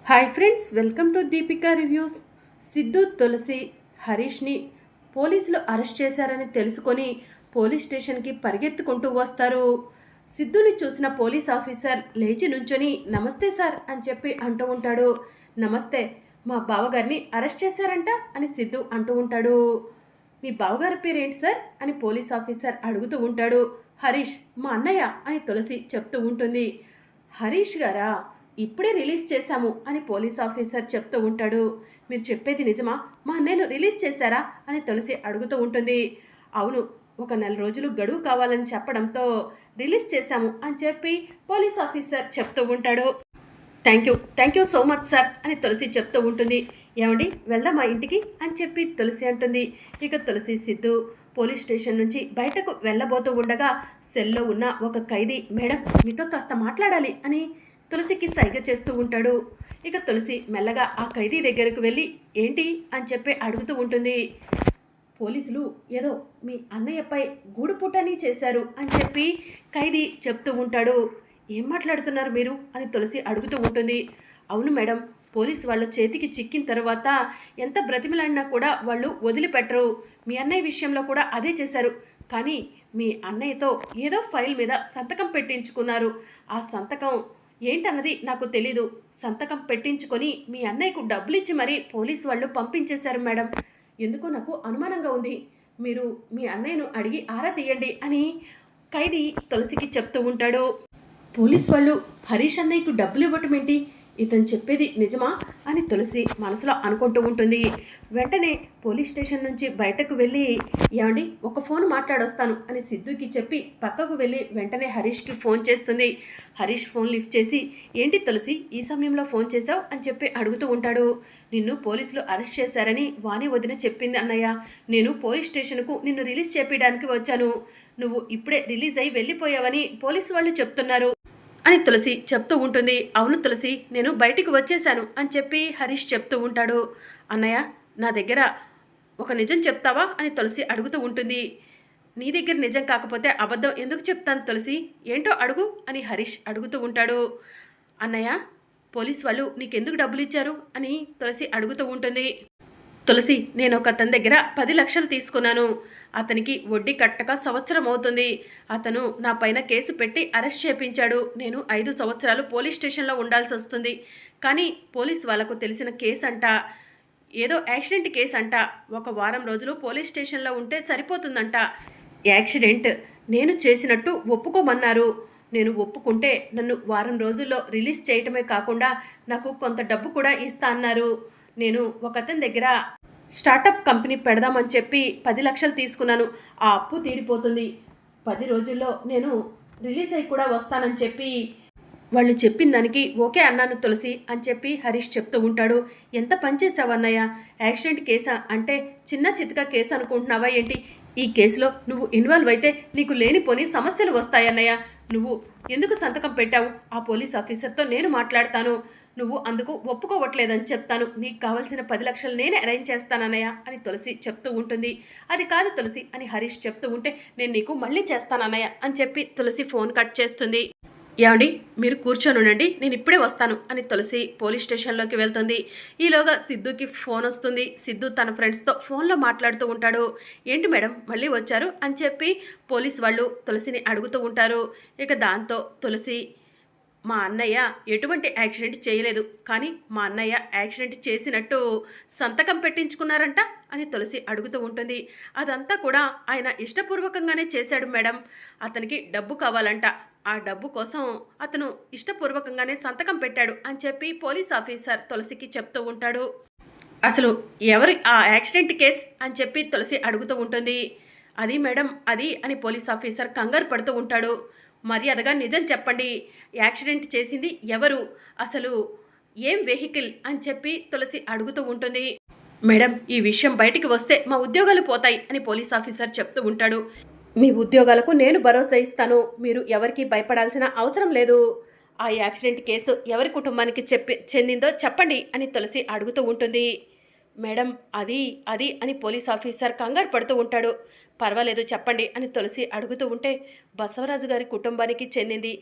Hi friends, welcome to Deepika reviews. Siddhu, Tulasi, హరీష్ని పోలీసులు arrest చేశారని తెలుసుకొని పోలీస్ స్టేషన్కి పరిగెత్తుకుంటూ వస్తారు. సిద్ధుని చూసిన పోలీస్ ఆఫీసర్ లేచి నుంచొని నమస్తే సార్ అని చెప్పి అంటూ ఉంటాడు. నమస్తే, మా బావగారిని అరెస్ట్ చేశారంట అని సిద్ధు అంటూ ఉంటాడు. మీ బావగారి పేరేంటి సార్ అని పోలీస్ ఆఫీసర్ అడుగుతూ ఉంటాడు. హరీష్, మా అన్నయ్య అని తులసి చెప్తూ ఉంటుంది. హరీష్ గారా, ఇప్పుడే రిలీజ్ చేశాము అని పోలీస్ ఆఫీసర్ చెప్తూ ఉంటాడు. మీరు చెప్పేది నిజమా? మా అన్నయ్యను రిలీజ్ చేశారా అని తులసి అడుగుతూ ఉంటుంది. అవును, ఒక నెల రోజులు గడువు కావాలని చెప్పడంతో రిలీజ్ చేశాము అని చెప్పి పోలీస్ ఆఫీసర్ చెప్తూ ఉంటాడు. Thank you so much sir అని తులసి చెప్తూ ఉంటుంది. ఏమండి, వెళ్దాం మా ఇంటికి అని చెప్పి తులసి అంటుంది. ఇక తులసి, సిద్ధు పోలీస్ స్టేషన్ నుంచి బయటకు వెళ్ళబోతూ ఉండగా సెల్లో ఉన్న ఒక ఖైదీ, మేడం మీతో కాస్త మాట్లాడాలి అని తులసికి సైగ చేస్తూ ఉంటాడు. ఇక తులసి మెల్లగా ఆ ఖైదీ దగ్గరకు వెళ్ళి ఏంటి అని చెప్పి అడుగుతూ ఉంటుంది. పోలీసులు ఏదో మీ అన్నయ్యపై గూడుపుటని చేశారు అని చెప్పి ఖైదీ చెప్తూ ఉంటాడు. ఏం మాట్లాడుతున్నారు మీరు అని తులసి అడుగుతూ ఉంటుంది. అవును మేడం, పోలీసు వాళ్ళ చేతికి చిక్కిన తర్వాత ఎంత బ్రతిమలాడినా కూడా వాళ్ళు వదిలిపెట్టరు. మీ అన్నయ్య విషయంలో కూడా అదే చేశారు. కానీ మీ అన్నయ్యతో ఏదో ఫైల్ మీద సంతకం పెట్టించుకున్నారు. ఆ సంతకం ఏంటన్నది నాకు తెలీదు. సంతకం పెట్టించుకొని మీ అన్నయ్యకు డబ్బులు ఇచ్చి మరీ పోలీసు వాళ్ళు పంపించేశారు మేడం. ఎందుకో నాకు అనుమానంగా ఉంది. మీరు మీ అన్నయ్యను అడిగి ఆరా తీయండి అని ఖైదీ తులసికి చెప్తూ ఉంటాడు. పోలీసు వాళ్ళు హరీష్ అన్నయ్యకు డబ్బులు ఇవ్వటం ఏంటి? ఇతను చెప్పేది నిజమా అని తులసి మనసులో అనుకుంటూ ఉంటుంది. వెంటనే పోలీస్ స్టేషన్ నుంచి బయటకు వెళ్ళి ఏమండి ఒక ఫోన్ మాట్లాడొస్తాను అని సిద్ధుకి చెప్పి పక్కకు వెళ్ళి వెంటనే హరీష్కి ఫోన్ చేస్తుంది. హరీష్ ఫోన్ లిఫ్ట్ చేసి ఏంటి తులసి ఈ సమయంలో ఫోన్ చేశావు అని చెప్పి అడుగుతూ ఉంటాడు. నిన్ను పోలీసులు అరెస్ట్ చేశారని వాణి వదిన చెప్పింది అన్నయ్య. నేను పోలీస్ స్టేషన్కు నిన్ను రిలీజ్ చేపించడానికి వచ్చాను. నువ్వు ఇప్పుడే రిలీజ్ అయి వెళ్ళిపోయావని పోలీసు వాళ్ళు చెప్తున్నారు అని తులసి చెప్తూ ఉంటుంది. అవును తులసి, నేను బయటికి వచ్చేశాను అని చెప్పి హరీష్ చెప్తూ ఉంటాడు. అన్నయ్య, నా దగ్గర ఒక నిజం చెప్తావా అని తులసి అడుగుతూ ఉంటుంది. నీ దగ్గర నిజం కాకపోతే అబద్ధం ఎందుకు చెప్తాను తులసి, ఏంటో అడుగు అని హరీష్ అడుగుతూ ఉంటాడు. అన్నయ్య, పోలీస్ వాళ్ళు నీకెందుకు డబ్బులు ఇచ్చారు అని తులసి అడుగుతూ ఉంటుంది. తులసి, నేను ఒక అతని దగ్గర 10 లక్షలు తీసుకున్నాను. అతనికి వడ్డీ కట్టక సంవత్సరం అవుతుంది. అతను నా పైన కేసు పెట్టి అరెస్ట్ చేయించాడు. నేను 5 సంవత్సరాలు పోలీస్ స్టేషన్లో ఉండాల్సి వస్తుంది. కానీ పోలీస్ వాళ్ళకు తెలిసిన కేసు అంట, ఏదో యాక్సిడెంట్ కేసు అంట. ఒక వారం రోజులు పోలీస్ స్టేషన్లో ఉంటే సరిపోతుందంట. యాక్సిడెంట్ నేను చేసినట్టు ఒప్పుకోమన్నారు. నేను ఒప్పుకుంటే నన్ను వారం రోజుల్లో రిలీజ్ చేయటమే కాకుండా నాకు కొంత డబ్బు కూడా ఇస్తా అన్నారు. నేను ఒక అతని దగ్గర స్టార్టప్ కంపెనీ పెడదామని చెప్పి 10 లక్షలు తీసుకున్నాను. ఆ అప్పు తీరిపోతుంది. 10 రోజుల్లో నేను రిలీజ్ అయి కూడా వస్తానని చెప్పి వాళ్ళు చెప్పిన దానికి ఓకే అన్నాను తులసి అని చెప్పి హరీష్ చెప్తూ ఉంటాడు. ఎంత పనిచేసావు అన్నయ్య? యాక్సిడెంట్ కేసా అంటే చిన్న చితక కేసు అనుకుంటున్నావా ఏంటి? ఈ కేసులో నువ్వు ఇన్వాల్వ్ అయితే నీకు లేనిపోని సమస్యలు వస్తాయన్నయ్య. నువ్వు ఎందుకు సంతకం పెట్టావు? ఆ పోలీస్ ఆఫీసర్తో నేను మాట్లాడతాను. నువ్వు అందుకు ఒప్పుకోవట్లేదని చెప్తాను. నీకు కావాల్సిన 10 లక్షలు నేనే అరేంజ్ చేస్తానన్నయ్య అని తులసి చెప్తూ ఉంటుంది. అది కాదు తులసి అని హరీష్ చెప్తూ ఉంటే నేను నీకు మళ్ళీ చేస్తానన్నయ్య అని చెప్పి తులసి ఫోన్ కట్ చేస్తుంది. ఏమండి, మీరు కూర్చొని ఉండండి, నేను ఇప్పుడే వస్తాను అని తులసి పోలీస్ స్టేషన్లోకి వెళ్తుంది. ఈలోగా సిద్ధుకి ఫోన్ వస్తుంది. సిద్ధు తన ఫ్రెండ్స్తో ఫోన్లో మాట్లాడుతూ ఉంటాడు. ఏంటి మేడం మళ్ళీ వచ్చారు అని చెప్పి పోలీస్ వాళ్ళు తులసిని అడుగుతూ ఉంటారు. ఇక దాంతో తులసి, మా అన్నయ్య ఎటువంటి యాక్సిడెంట్ చేయలేదు, కానీ మా అన్నయ్య యాక్సిడెంట్ చేసినట్టు సంతకం పెట్టించుకున్నారంట అని తులసి అడుగుతూ ఉంటుంది. అదంతా కూడా ఆయన ఇష్టపూర్వకంగానే చేశాడు మేడం. అతనికి డబ్బు కావాలంట. ఆ డబ్బు కోసం అతను ఇష్టపూర్వకంగానే సంతకం పెట్టాడు అని చెప్పి పోలీస్ ఆఫీసర్ తులసికి చెప్తూ ఉంటాడు. అసలు ఎవరు ఆ యాక్సిడెంట్ కేస్ అని చెప్పి తులసి అడుగుతూ ఉంటుంది. అది మేడం అది అని పోలీస్ ఆఫీసర్ కంగారు పడుతూ ఉంటాడు. మర్యాదగా నిజం చెప్పండి, యాక్సిడెంట్ చేసింది ఎవరు, అసలు ఏం వెహికల్ అని చెప్పి తులసి అడుగుతూ ఉంటుంది. మేడం, ఈ విషయం బయటికి వస్తే మా ఉద్యోగాలు పోతాయి అని పోలీస్ ఆఫీసర్ చెప్తూ ఉంటాడు. మీ ఉద్యోగాలకు నేను భరోసా ఇస్తాను. మీరు ఎవరికి భయపడాల్సిన అవసరం లేదు. ఆ యాక్సిడెంట్ కేసు ఎవరి కుటుంబానికి చెందిందో చెప్పండి అని తులసి అడుగుతూ ఉంటుంది. మేడం అది అది అని పోలీస్ ఆఫీసర్ కంగారు పడుతూ ఉంటాడు. పర్వాలేదు చెప్పండి అని తులసి అడుగుతూ ఉంటే బసవరాజు గారి కుటుంబానికి చెందింది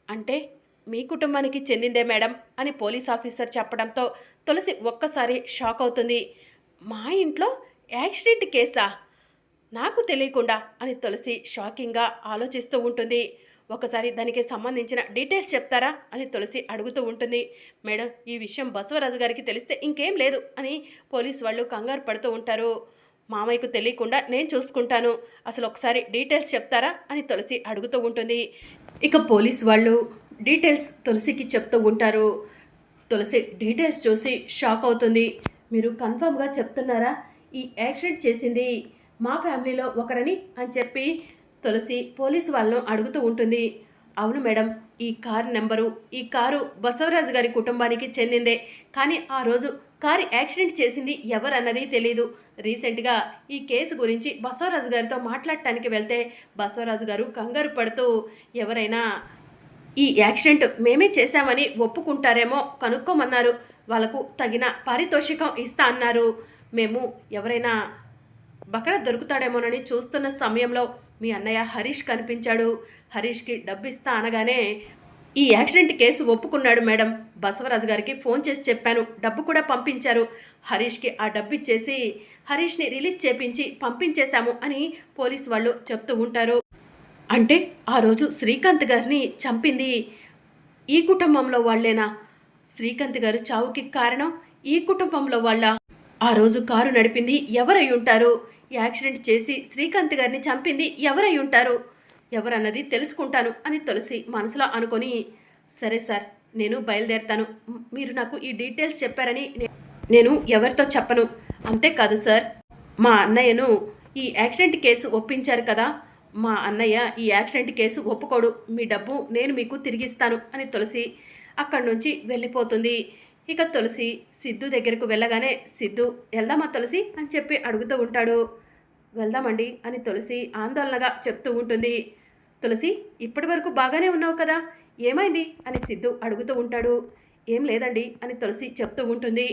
అంటే మీ కుటుంబానికి చెందిందే మేడం అని పోలీస్ ఆఫీసర్ చెప్పడంతో తులసి ఒక్కసారి షాక్ అవుతుంది. మా ఇంట్లో యాక్సిడెంట్ కేసా? నాకు తెలియకుండా అని తులసి షాకింగ్గా ఆలోచిస్తూ ఉంటుంది. ఒకసారి దానికి సంబంధించిన డీటెయిల్స్ చెప్తారా అని తులసి అడుగుతూ ఉంటుంది. మేడం, ఈ విషయం బసవరాజు గారికి తెలిస్తే ఇంకేం లేదు అని పోలీస్ వాళ్ళు కంగారు పడుతూ ఉంటారు. మామయ్యకు తెలియకుండా నేను చూసుకుంటాను, అసలు ఒకసారి డీటెయిల్స్ చెప్తారా అని తులసి అడుగుతూ ఉంటుంది. ఇక పోలీస్ వాళ్ళు డీటెయిల్స్ తులసికి చెప్తూ ఉంటారు. తులసి డీటెయిల్స్ చూసి షాక్ అవుతుంది. మీరు కన్ఫామ్గా చెప్తున్నారా ఈ యాక్సిడెంట్ చేసింది మా ఫ్యామిలీలో ఒకరని అని చెప్పి తులసి పోలీసు వాళ్ళను అడుగుతూ ఉంటుంది. అవును మేడం, ఈ కారు నెంబరు, ఈ కారు బసవరాజు గారి కుటుంబానికి చెందిందే. కానీ ఆ రోజు కారు యాక్సిడెంట్ చేసింది ఎవరన్నది తెలీదు. రీసెంట్గా ఈ కేసు గురించి బసవరాజు గారితో మాట్లాడటానికి వెళ్తే బసవరాజు గారు కంగారు పడుతూ ఎవరైనా ఈ యాక్సిడెంట్ మేమే చేశామని ఒప్పుకుంటారేమో కనుక్కోమన్నారు. వాళ్ళకు తగిన పారితోషికం ఇస్తా అన్నారు. మేము ఎవరైనా బకరా దొరుకుతాడేమోనని చూస్తున్న సమయంలో మీ అన్నయ్య హరీష్ కనిపించాడు. హరీష్కి డబ్బు ఇస్తా అనగానే ఈ యాక్సిడెంట్ కేసు ఒప్పుకున్నాడు మేడం. బసవరాజు గారికి ఫోన్ చేసి చెప్పాను, డబ్బు కూడా పంపించారు. హరీష్కి ఆ డబ్బు ఇచ్చేసి హరీష్ని రిలీజ్ చేపించి పంపించేశాము అని పోలీసు వాళ్ళు చెప్తూ ఉంటారు. అంటే ఆ రోజు శ్రీకాంత్ గారిని చంపింది ఈ కుటుంబంలో వాళ్ళేనా? శ్రీకాంత్ గారు చావుకి కారణం ఈ కుటుంబంలో వాళ్ళ? ఆ రోజు కారు నడిపింది ఎవరై ఉంటారు? యాక్సిడెంట్ చేసి శ్రీకాంత్ గారిని చంపింది ఎవరై ఉంటారు? ఎవరన్నది తెలుసుకుంటాను అని తులసి మనసులో అనుకొని, సరే సార్, నేను బయలుదేరుతాను. మీరు నాకు ఈ డీటెయిల్స్ చెప్పారని నేను ఎవరితో చెప్పను. అంతేకాదు సార్, మా అన్నయ్యను ఈ యాక్సిడెంట్ కేసు ఒప్పించారు కదా, మా అన్నయ్య ఈ యాక్సిడెంట్ కేసు ఒప్పుకోడు. మీ డబ్బు నేను మీకు తిరిగిస్తాను అని తులసి అక్కడి నుంచి వెళ్ళిపోతుంది. ఇక తులసి సిద్ధు దగ్గరకు వెళ్ళగానే, సిద్ధు వెళ్దామా తులసి అని చెప్పి అడుగుతూ ఉంటాడు. వెళ్దామండి అని తులసి ఆందోళనగా చెప్తూ ఉంటుంది. తులసి, ఇప్పటి వరకు బాగానే ఉన్నావు కదా, ఏమైంది అని సిద్ధు అడుగుతూ ఉంటాడు. ఏం లేదండి అని తులసి చెప్తూ ఉంటుంది.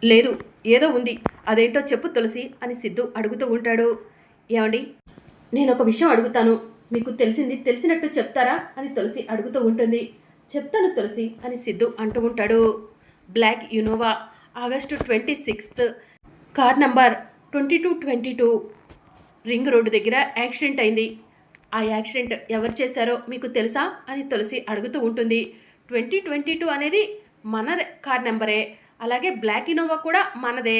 లేదు, ఏదో ఉంది, అదేంటో చెప్పు తులసి అని సిద్ధు అడుగుతూ ఉంటాడు. ఏమండి, నేను ఒక విషయం అడుగుతాను, మీకు తెలిసినట్టు చెప్తారా అని తులసి అడుగుతూ ఉంటుంది. చెప్తాను తులసి అని సిద్ధు అంటూ ఉంటాడు. Black Innova August 26 car number 2222 ring road దగ్గర యాక్సిడెంట్ అయింది. ఆ యాక్సిడెంట్ ఎవరు చేశారో మీకు తెలుసా అని తులసి అడుగుతూ ఉంటుంది. 2022 అనేది మన కార్ నెంబరే, అలాగే బ్లాక్ ఇన్నోవా కూడా మనదే.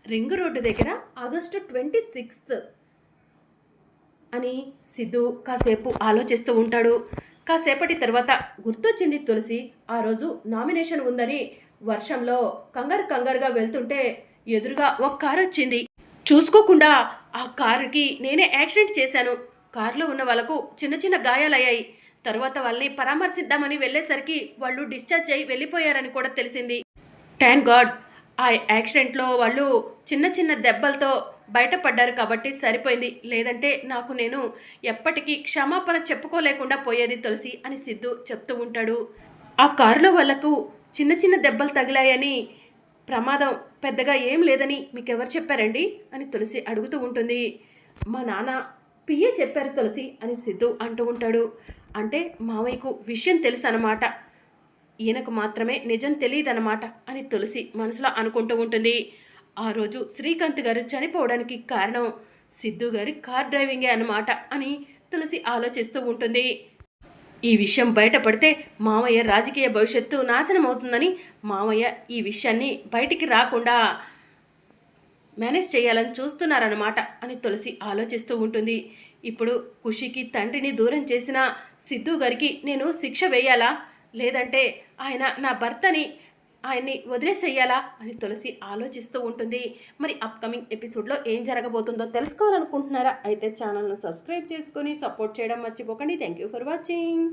రింగ్ రోడ్డు దగ్గర ఆగస్టు 26 అని సిద్ధు కాసేపు ఆలోచిస్తూ ఉంటాడు. కాసేపటి తర్వాత గుర్తొచ్చింది తులసి, ఆ రోజు నామినేషన్ ఉందని వర్షంలో కంగారుగా వెళ్తుంటే ఎదురుగా ఒక కారు వచ్చింది. చూసుకోకుండా ఆ కారుకి నేనే యాక్సిడెంట్ చేశాను. కారులో ఉన్న వాళ్ళకు చిన్న గాయాలయ్యాయి. తర్వాత వాళ్ళని పరామర్శిద్దామని వెళ్ళేసరికి వాళ్ళు డిశ్చార్జ్ అయ్యి వెళ్ళిపోయారని కూడా తెలిసింది. థ్యాంక్ గాడ్, ఆ యాక్సిడెంట్లో వాళ్ళు చిన్న దెబ్బలతో బయటపడ్డారు కాబట్టి సరిపోయింది. లేదంటే నాకు నేను ఎప్పటికీ క్షమాపణ చెప్పుకోలేకుండా పోయేది తులసి అని సిద్ధు చెప్తూ ఉంటాడు. ఆ కారులో వాళ్లకు చిన్న దెబ్బలు తగిలాయని, ప్రమాదం పెద్దగా ఏం లేదని మీకెవరు చెప్పారండి అని తులసి అడుగుతూ ఉంటుంది. మా నాన్న పిఏ చెప్పారు తులసి అని సిద్ధు అంటూ ఉంటాడు. అంటే మావయ్యకు విషయం తెలుసు అన్నమాట, ఈయనకు మాత్రమే నిజం తెలియదన్నమాట అని తులసి మనసులో అనుకుంటూ ఉంటుంది. ఆ రోజు శ్రీకాంత్ గారు చనిపోవడానికి కారణం సిద్ధు గారి కార్ డ్రైవింగే అన్నమాట అని తులసి ఆలోచిస్తూ ఉంటుంది. ఈ విషయం బయటపడితే మామయ్య రాజకీయ భవిష్యత్తు నాశనం అవుతుందని మామయ్య ఈ విషయాన్ని బయటికి రాకుండా మేనేజ్ చేయాలని చూస్తున్నారన్నమాట అని తులసి ఆలోచిస్తూ ఉంటుంది. ఇప్పుడు ఖుషికి తండ్రిని దూరం చేసిన సిద్ధు గారికి నేను శిక్ష వేయాలా, లేదంటే నా భర్తని ఆయన్ని వదిలేసేయాలా అని తులసి ఆలోచిస్తూ ఉంటుంది. మరి అప్కమింగ్ ఎపిసోడ్లో ఏం జరగబోతుందో తెలుసుకోవాలనుకుంటున్నారా? అయితే ఛానల్ను సబ్స్క్రైబ్ చేసుకొని సపోర్ట్ చేయడం మర్చిపోకండి. Thank you for watching.